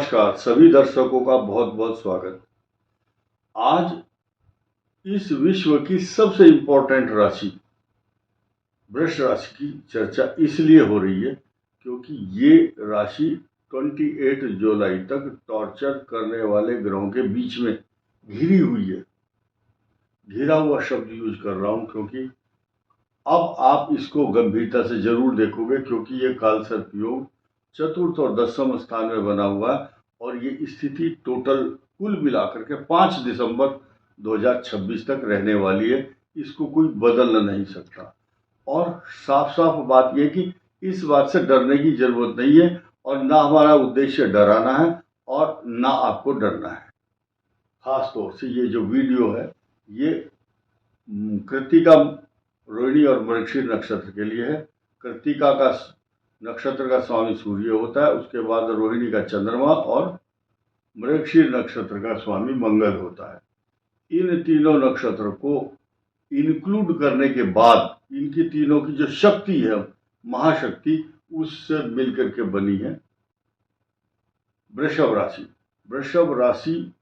नमस्कार सभी दर्शकों का बहुत बहुत स्वागत। आज इस विश्व की सबसे इम्पोर्टेंट राशि वृष राशि की चर्चा इसलिए हो रही है क्योंकि ये राशि 28 जुलाई तक टॉर्चर करने वाले ग्रहों के बीच में घिरी हुई है। घिरा हुआ शब्द यूज कर रहा हूं क्योंकि अब आप इसको गंभीरता से जरूर देखोगे, क्योंकि ये कालसर्प योग चतुर्थ और दसम स्थान में बना हुआ है और ये स्थिति टोटल कुल मिलाकर के 5 दिसंबर 2026 तक रहने वाली है। इसको कोई बदल नहीं सकता। और साफ साफ बात यह कि इस बात से डरने की जरूरत नहीं है और ना हमारा उद्देश्य डराना है और ना आपको डरना है। खास तौर से ये जो वीडियो है ये कृत्तिका, रोहिणी और मृगशीर नक्षत्र के लिए है। कृत्तिका का नक्षत्र का स्वामी सूर्य होता है, उसके बाद रोहिणी का चंद्रमा और मृगशीर नक्षत्र का स्वामी मंगल होता है। इन तीनों नक्षत्र को इंक्लूड करने के बाद इनकी तीनों की जो शक्ति है, महाशक्ति, उससे मिलकर के बनी है वृषभ राशि। वृषभ राशि,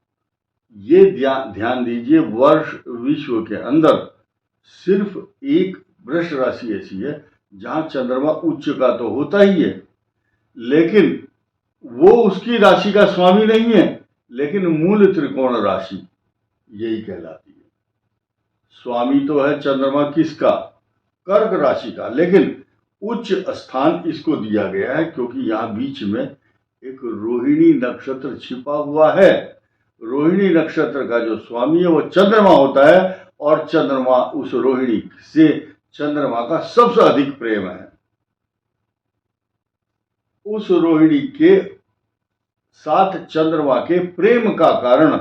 ये ध्यान दीजिए, विश्व के अंदर सिर्फ एक वृष राशि ऐसी है जहां चंद्रमा उच्च का तो होता ही है, लेकिन वो उसकी राशि का स्वामी नहीं है, लेकिन मूल त्रिकोण राशि यही कहलाती है। स्वामी तो है चंद्रमा किसका? कर्क राशि का, लेकिन उच्च स्थान इसको दिया गया है क्योंकि यहां बीच में एक रोहिणी नक्षत्र छिपा हुआ है। रोहिणी नक्षत्र का जो स्वामी है वो चंद्रमा होता है और चंद्रमा, उस रोहिणी से चंद्रमा का सबसे अधिक प्रेम है। उस रोहिणी के साथ चंद्रमा के प्रेम का कारण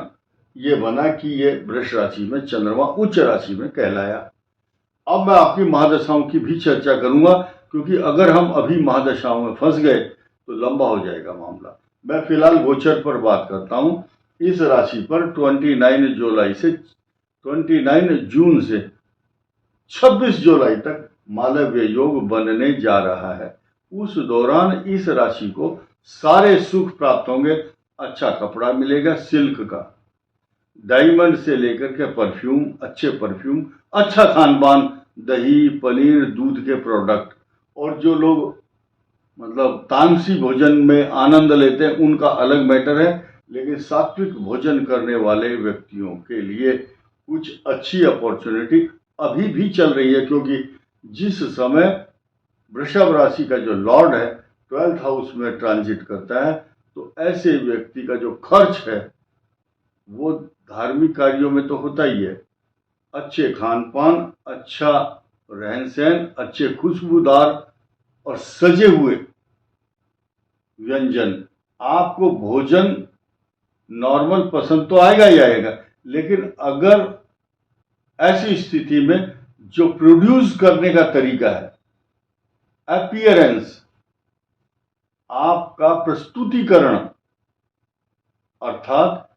ये बना कि ये वृष राशि में चंद्रमा उच्च राशि में कहलाया। अब मैं आपकी महादशाओं की भी चर्चा करूंगा क्योंकि अगर हम अभी महादशाओं में फंस गए तो लंबा हो जाएगा मामला। मैं फिलहाल गोचर पर बात करता हूं। इस राशि पर 29 जून से 26 जुलाई तक मालव्य योग बनने जा रहा है। उस दौरान इस राशि को सारे सुख प्राप्त होंगे। अच्छा कपड़ा मिलेगा सिल्क का, डायमंड से लेकर के परफ्यूम, अच्छे परफ्यूम, अच्छा खान पान, दही, पनीर, दूध के प्रोडक्ट, और जो लोग मतलब तामसी भोजन में आनंद लेते हैं उनका अलग मैटर है, लेकिन सात्विक भोजन करने वाले व्यक्तियों के लिए कुछ अच्छी अपॉर्चुनिटी अभी भी चल रही है क्योंकि जिस समय वृषभ राशि का जो लॉर्ड है 12th हाउस में ट्रांजिट करता है, तो ऐसे व्यक्ति का जो खर्च है वो धार्मिक कार्यों में तो होता ही है। अच्छे खान पान, अच्छा रहन सहन, अच्छे खुशबूदार और सजे हुए व्यंजन, आपको भोजन नॉर्मल पसंद तो आएगा ही आएगा, लेकिन अगर ऐसी स्थिति में जो प्रोड्यूस करने का तरीका है, अपीयरेंस, आपका प्रस्तुतिकरण, अर्थात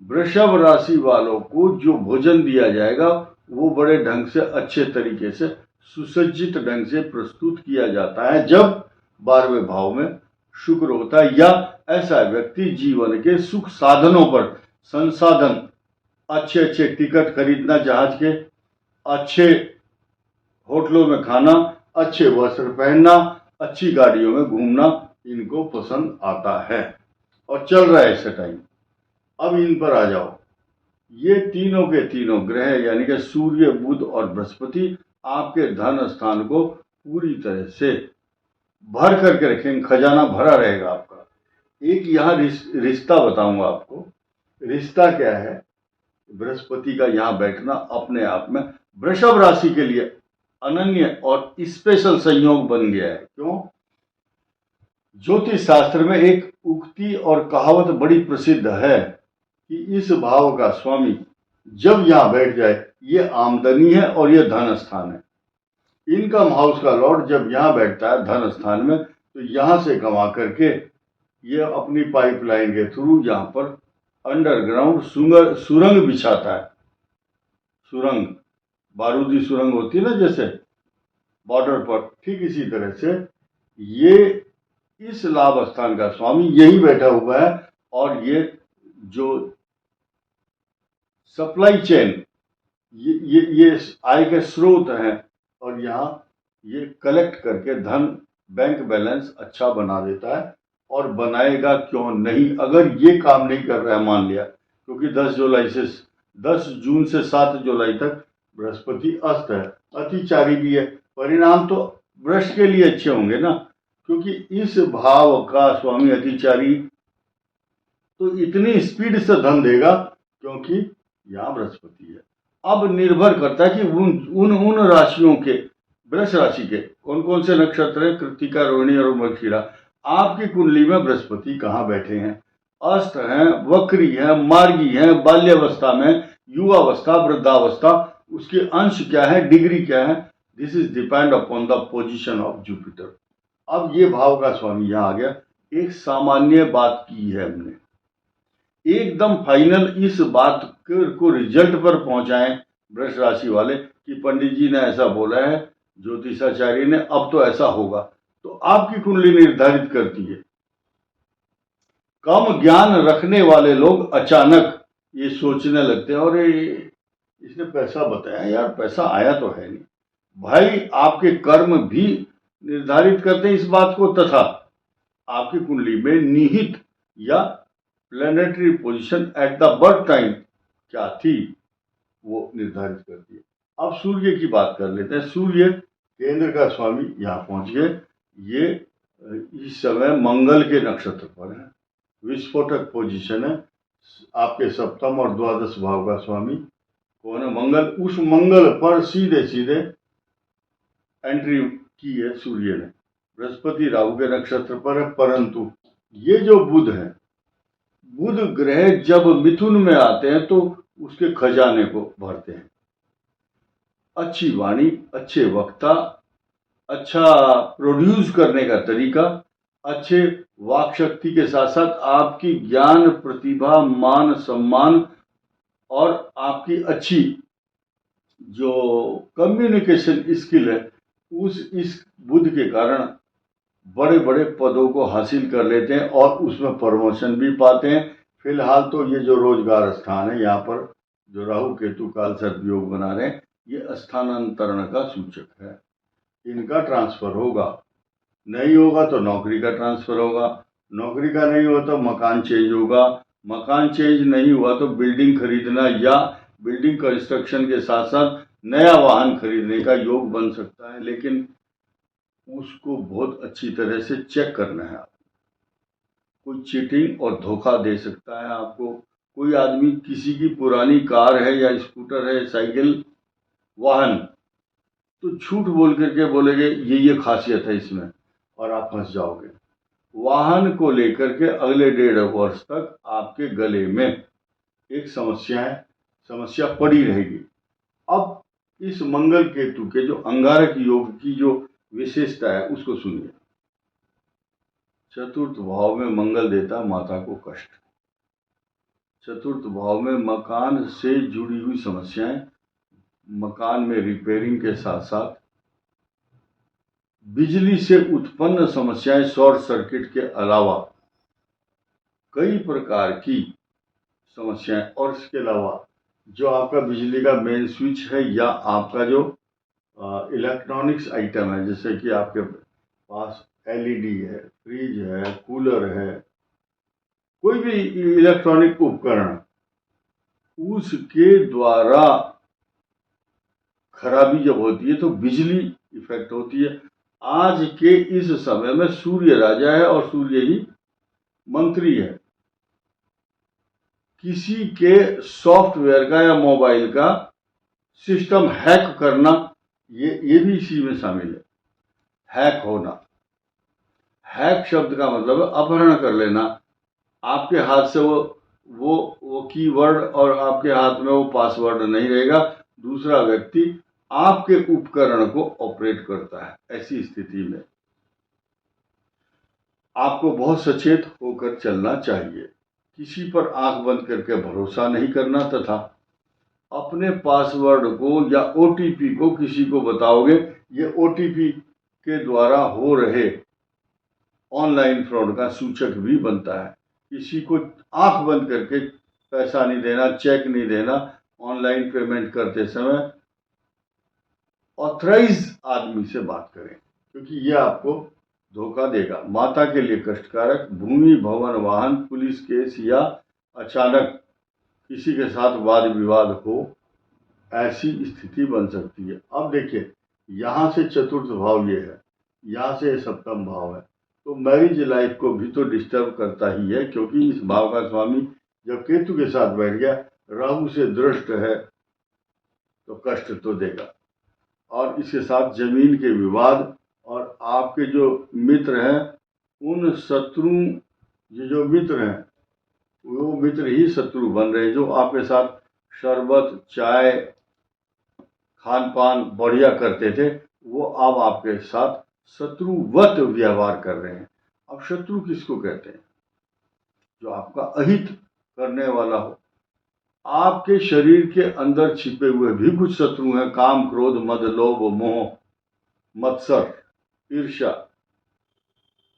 वृषभ राशि वालों को जो भोजन दिया जाएगा वो बड़े ढंग से, अच्छे तरीके से, सुसज्जित ढंग से प्रस्तुत किया जाता है जब 12वें भाव में शुक्र होता है, या ऐसा व्यक्ति जीवन के सुख साधनों पर, संसाधन, अच्छे अच्छे टिकट खरीदना जहाज के, अच्छे होटलों में खाना, अच्छे वस्त्र पहनना, अच्छी गाड़ियों में घूमना, इनको पसंद आता है और चल रहा है ऐसा टाइम। अब इन पर आ जाओ। ये तीनों के तीनों ग्रह यानी कि सूर्य, बुध और बृहस्पति आपके धन स्थान को पूरी तरह से भर करके रखेंगे, खजाना भरा रहेगा आपका। एक यहाँ रिश्ता बताऊंगा आपको। रिश्ता क्या है? बृहस्पति का यहाँ बैठना अपने आप में वृषभ राशि के लिए अनन्य और स्पेशल संयोग बन गया है। क्यों? ज्योतिष शास्त्र में एक उक्ति और कहावत बड़ी प्रसिद्ध है कि इस भाव का स्वामी जब यहाँ बैठ जाए, ये आमदनी है और ये धन स्थान है। इनकम हाउस का लॉर्ड जब यहाँ बैठता है धन स्थान में, तो यहाँ से कमा करके ये अपनी पाइपलाइन के थ्रू यहाँ पर अंडरग्राउंड सुरंग बिछाता है। सुरंग, बारूदी सुरंग होती है ना जैसे बॉर्डर पर, ठीक इसी तरह से ये इस लाभ स्थान का स्वामी यही बैठा हुआ है और ये जो सप्लाई चेन, ये आय के स्रोत हैं, और यहाँ ये कलेक्ट करके धन, बैंक बैलेंस अच्छा बना देता है। और बनाएगा क्यों नहीं, अगर ये काम नहीं कर रहा है मान लिया, क्योंकि 10 जून से 7 जुलाई तक बृहस्पति अस्त है, अतिचारी भी है, परिणाम तो वृष के लिए अच्छे होंगे ना, क्योंकि इस भाव का स्वामी अतिचारी तो इतनी स्पीड से धन देगा, क्योंकि यहाँ बृहस्पति है। अब निर्भर करता है कि उन राशियों के, वृष राशि के कौन कौन से नक्षत्र है, कृत्तिका, रोहिणी और मृगशिरा, आपकी कुंडली में बृहस्पति कहाँ बैठे हैं, अस्त हैं, वक्री हैं, मार्गी हैं, बाल्यावस्था में, युवावस्था, वृद्धावस्था, उसके अंश क्या है, डिग्री क्या है, this is depend upon the position of Jupiter. अब ये भाव का स्वामी यहाँ आ गया। एक सामान्य बात की है हमने, एकदम फाइनल इस बात को रिजल्ट पर पहुंचाएं वृष राशि वाले कि पंडित जी ने ऐसा बोला है, ज्योतिषाचार्य ने, अब तो ऐसा होगा, तो आपकी कुंडली निर्धारित करती है। कम ज्ञान रखने वाले लोग अचानक ये सोचने लगते हैं, और इसने पैसा बताया, यार पैसा आया तो है नहीं। भाई आपके कर्म भी निर्धारित करते हैं इस बात को, तथा आपकी कुंडली में निहित या planetary position at the birth time क्या थी वो निर्धारित करती है। अब सूर्य की बात कर लेते हैं। सूर्य केंद्र का स्वामी यहाँ पहुंच गए। ये इस समय मंगल के नक्षत्र पर है, विस्फोटक पोजीशन है। आपके सप्तम और द्वादश भाव का स्वामी कौन है, मंगल। उस मंगल पर सीधे सीधे एंट्री की है सूर्य ने। बृहस्पति राहु के नक्षत्र पर है, परंतु ये जो बुध है, बुध ग्रह जब मिथुन में आते हैं तो उसके खजाने को भरते हैं। अच्छी वाणी, अच्छे वक्ता, अच्छा प्रोड्यूस करने का तरीका, अच्छे वाक शक्ति के साथ साथ आपकी ज्ञान, प्रतिभा, मान सम्मान और आपकी अच्छी जो कम्युनिकेशन स्किल है, इस बुध के कारण बड़े बड़े पदों को हासिल कर लेते हैं और उसमें प्रमोशन भी पाते हैं। फिलहाल तो ये जो रोजगार स्थान है, यहाँ पर जो राहु केतु काल सर्प योग बना रहे हैं, ये स्थानांतरण का सूचक है। इनका ट्रांसफर होगा, नहीं होगा तो नौकरी का ट्रांसफर होगा, नौकरी का नहीं हुआ तो मकान चेंज होगा, मकान चेंज नहीं हुआ तो बिल्डिंग खरीदना या बिल्डिंग कंस्ट्रक्शन के साथ साथ नया वाहन खरीदने का योग बन सकता है। लेकिन उसको बहुत अच्छी तरह से चेक करना है। कोई चीटिंग और धोखा दे सकता है आपको। कोई आदमी किसी की पुरानी कार है या स्कूटर है, साइकिल, वाहन, तो झूठ बोल करके बोलेंगे ये खासियत है इसमें, और आप फंस जाओगे। वाहन को लेकर के अगले 1.5 वर्ष तक आपके गले में एक समस्या पड़ी रहेगी। अब इस मंगल केतु के जो अंगारक योग की जो विशेषता है उसको सुनिए। चतुर्थ भाव में मंगल देता माता को कष्ट। चतुर्थ भाव में मकान से जुड़ी हुई समस्याएं, मकान में रिपेयरिंग के साथ साथ बिजली से उत्पन्न समस्याएं, शॉर्ट सर्किट के अलावा कई प्रकार की समस्याएं, और इसके अलावा जो आपका बिजली का मेन स्विच है या आपका जो इलेक्ट्रॉनिक्स आइटम है, जैसे कि आपके पास एलईडी है, फ्रिज है, कूलर है, कोई भी इलेक्ट्रॉनिक उपकरण, उसके द्वारा खराबी जब होती है तो बिजली इफेक्ट होती है। आज के इस समय में सूर्य राजा है और सूर्य ही मंत्री है। किसी के सॉफ्टवेयर का या मोबाइल का सिस्टम हैक करना, ये भी इसी में शामिल है। हैक होना, हैक शब्द का मतलब है अपहरण कर लेना। आपके हाथ से वो कीवर्ड और आपके हाथ में वो पासवर्ड नहीं रहेगा, दूसरा व्यक्ति आपके उपकरण को ऑपरेट करता है। ऐसी स्थिति में आपको बहुत सचेत होकर चलना चाहिए। किसी पर आंख बंद करके भरोसा नहीं करना, तथा अपने पासवर्ड को या ओटीपी को किसी को बताओगे, ये ओटीपी के द्वारा हो रहे ऑनलाइन फ्रॉड का सूचक भी बनता है। किसी को आंख बंद करके पैसा नहीं देना, चेक नहीं देना। ऑनलाइन पेमेंट करते समय ऑथराइज आदमी से बात करें, क्योंकि यह आपको धोखा देगा। माता के लिए कष्टकारक, भूमि, भवन, वाहन, पुलिस केस या अचानक किसी के साथ वाद विवाद हो, ऐसी स्थिति बन सकती है। अब देखिए, यहाँ से चतुर्थ भाव ये है, यहाँ से सप्तम भाव है, तो मैरिज लाइफ को भी तो डिस्टर्ब करता ही है, क्योंकि इस भाव का स्वामी जब केतु के साथ बैठ गया, राहु से दृष्ट है, तो कष्ट तो देगा। और इसके साथ जमीन के विवाद, और आपके जो मित्र हैं उन शत्रु, ये जो मित्र हैं वो मित्र ही शत्रु बन रहे, जो आपके साथ शरबत, चाय, खान पान बढ़िया करते थे, वो अब आपके साथ शत्रुवत व्यवहार कर रहे हैं। अब शत्रु किसको कहते हैं? जो आपका अहित करने वाला हो। आपके शरीर के अंदर छिपे हुए भी कुछ शत्रु हैं, काम, क्रोध, मद, लोभ, मोह, मत्सर, ईर्ष्या।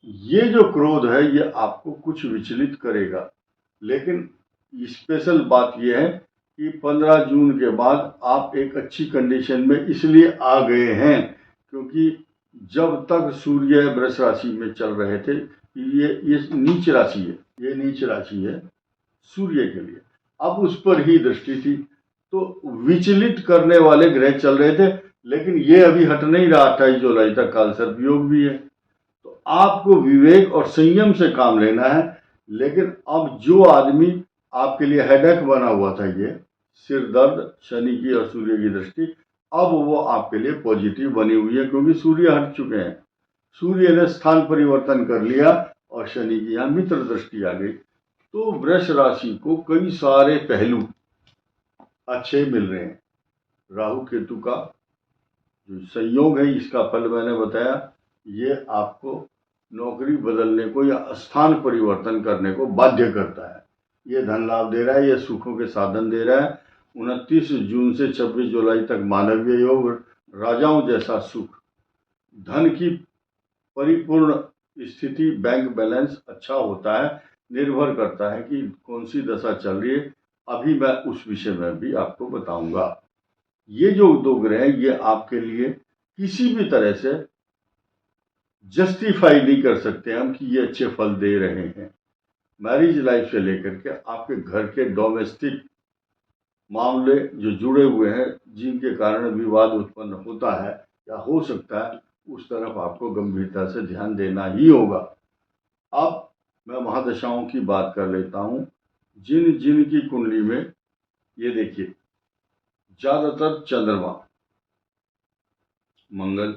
ये जो क्रोध है ये आपको कुछ विचलित करेगा, लेकिन स्पेशल बात यह है कि 15 जून के बाद आप एक अच्छी कंडीशन में इसलिए आ गए हैं, क्योंकि जब तक सूर्य वृष राशि में चल रहे थे, ये नीच राशि है, ये नीच राशि है सूर्य के लिए, अब उस पर ही दृष्टि थी, तो विचलित करने वाले ग्रह चल रहे थे, लेकिन ये अभी हट नहीं रहा। 28 जुलाई तक काल सर्प योग भी है, तो आपको विवेक और संयम से काम लेना है। लेकिन अब जो आदमी आपके लिए हेडेक बना हुआ था, ये सिर दर्द, शनि की और सूर्य की दृष्टि, अब वो आपके लिए पॉजिटिव बनी हुई है, क्योंकि सूर्य हट चुके हैं। सूर्य ने स्थान परिवर्तन कर लिया और शनि की यहाँ मित्र दृष्टि आ गई। तो वृष राशि को कई सारे पहलू अच्छे मिल रहे हैं। राहु केतु का जो संयोग है, इसका फल मैंने बताया, ये आपको नौकरी बदलने को या स्थान परिवर्तन करने को बाध्य करता है। ये धन लाभ दे रहा है, ये सुखों के साधन दे रहा है। 29 जून से 26 जुलाई तक मानवीय योग, राजाओं जैसा सुख, धन की परिपूर्ण स्थिति, बैंक बैलेंस अच्छा होता है। निर्भर करता है कि कौन सी दशा चल रही है, अभी मैं उस विषय में भी आपको बताऊंगा। ये जो दो ग्रह हैं, ये आपके लिए किसी भी तरह से जस्टिफाई नहीं कर सकते हम कि ये अच्छे फल दे रहे हैं। मैरिज लाइफ से लेकर के आपके घर के डोमेस्टिक मामले जो जुड़े हुए हैं, जिनके कारण विवाद उत्पन्न होता है या हो सकता है, उस तरफ आपको गंभीरता से ध्यान देना ही होगा। अब मैं महादशाओं की बात कर लेता हूं। जिन की कुंडली में, ये देखिए, ज्यादातर चंद्रमा, मंगल,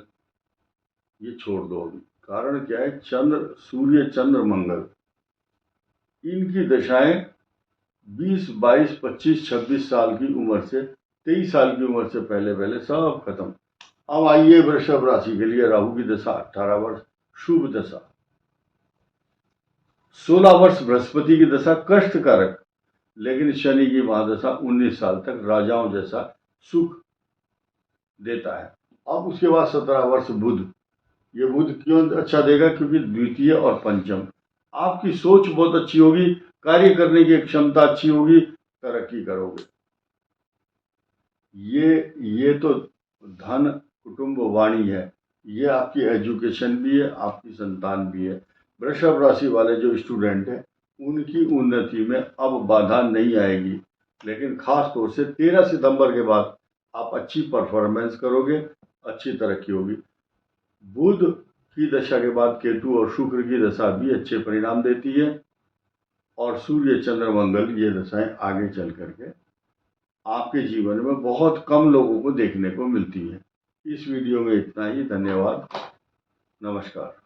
ये छोड़ दो अभी, कारण क्या है, चंद्र, सूर्य, चंद्र, मंगल, इनकी दशाएं 20, 22, 25, 26 साल की उम्र से 23 साल की उम्र से पहले पहले सब खत्म। अब आइए वृषभ राशि के लिए, राहु की दशा 18 वर्ष शुभ दशा, 16 वर्ष बृहस्पति की दशा कष्टकारक, लेकिन शनि की महादशा 19 साल तक राजाओं जैसा सुख देता है। अब उसके बाद 17 वर्ष बुध, ये बुध क्यों अच्छा देगा, क्योंकि द्वितीय और पंचम, आपकी सोच बहुत अच्छी होगी, कार्य करने की क्षमता अच्छी होगी, तरक्की करोगे। ये तो धन, कुटुंब, वाणी है, ये आपकी एजुकेशन भी है, आपकी संतान भी है। वृषभ राशि वाले जो स्टूडेंट हैं, उनकी उन्नति में अब बाधा नहीं आएगी, लेकिन खास तौर से 13 सितंबर के बाद आप अच्छी परफॉर्मेंस करोगे, अच्छी तरक्की होगी। बुध की दशा के बाद केतु और शुक्र की दशा भी अच्छे परिणाम देती है, और सूर्य, चंद्र, मंगल, ये दशाएं आगे चल करके आपके जीवन में बहुत कम लोगों को देखने को मिलती है। इस वीडियो में इतना ही। धन्यवाद, नमस्कार।